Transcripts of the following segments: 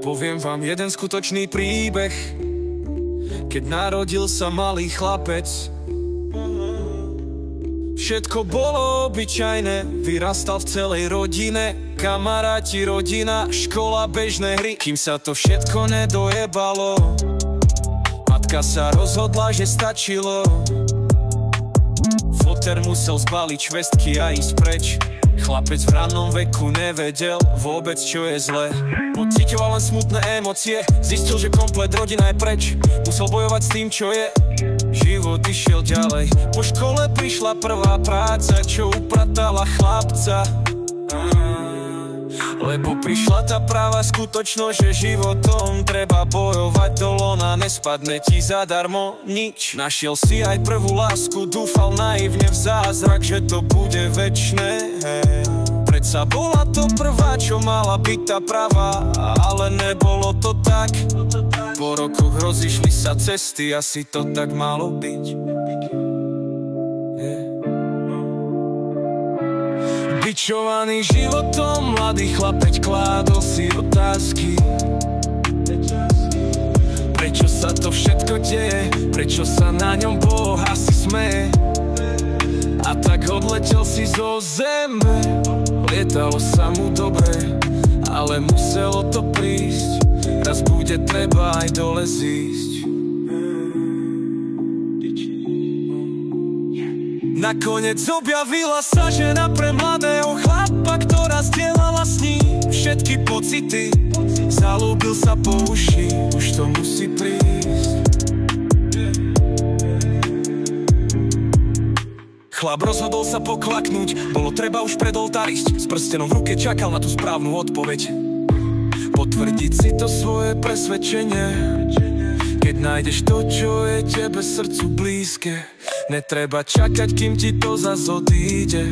Poviem vám jeden skutočný príbeh, keď narodil sa malý chlapec. Všetko bolo obyčajné, vyrastal v celej rodine. Kamaráti, rodina, škola, bežné hry. Kým sa to všetko nedojebalo, matka sa rozhodla, že stačilo. Foter musel zbaliť švestky a ísť preč. Chlapec v rannom veku nevedel vôbec, čo je zlé. Pociťoval len smutné emócie, zistil, že komplet rodina je preč. Musel bojovať s tým, čo je. Život išiel ďalej. Po škole prišla prvá práca, čo upratala chlapca. Lebo prišla tá práva skutočnosť, že životom treba bojovať do lona. Nespadne ti zadarmo nič. Našiel si aj prvú lásku, dúfal naivne v zázrak, že to bude večné. Predsa bola to prvá, čo mala byť tá pravá, ale nebolo to tak. Po rokoch rozišli sa cesty, asi to tak malo byť. Bičovaný životom, mladý chlapec kládol si otázky. Prečo sa to všetko deje? Prečo sa na ňom Boh asi smeje? A tak odletel si zo zeme. Lietalo sa mu dobre, ale muselo to prísť. Raz bude treba aj dole zísť. Nakoniec objavila sa žena pre mladého chlapa, ktorá zdieľala s ním všetky pocity. Zalúbil sa po uši, už to musí prísť. Chlap rozhodol sa poklaknúť, bolo treba už pred oltár ísť. S prstenom v ruke čakal na tú správnu odpoveď. Potvrdiť si to svoje presvedčenie, keď nájdeš to, čo je tebe srdcu blízke. Netreba čakať, kým ti to zas odíde.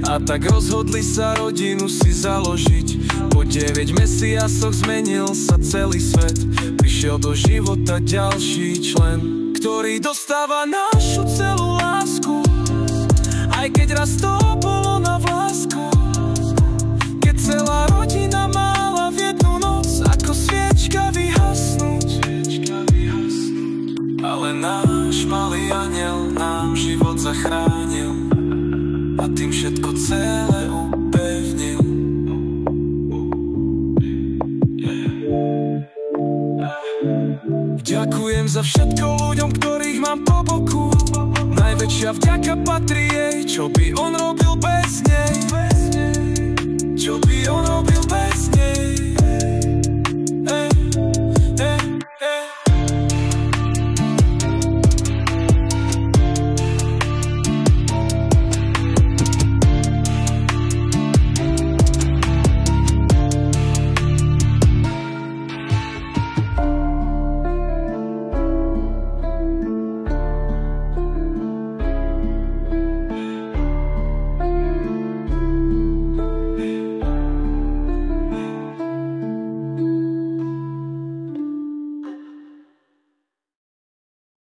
A tak rozhodli sa rodinu si založiť. Po 9 mesiacoch zmenil sa celý svet. Prišiel do života ďalší člen, ktorý dostáva našu celú lásku. Aj keď raz to bolo na vlásku, keď celá rodina mala v jednu noc ako sviečka vyhasnúť. Ale náš malý aniel nám život zachránil a tým všetko celé upevnil. Ďakujem za všetko ľuďom, ktorých mám po boku. Najväčšia vďaka patrí jej, čo by on robil bez nej. Čo by on robil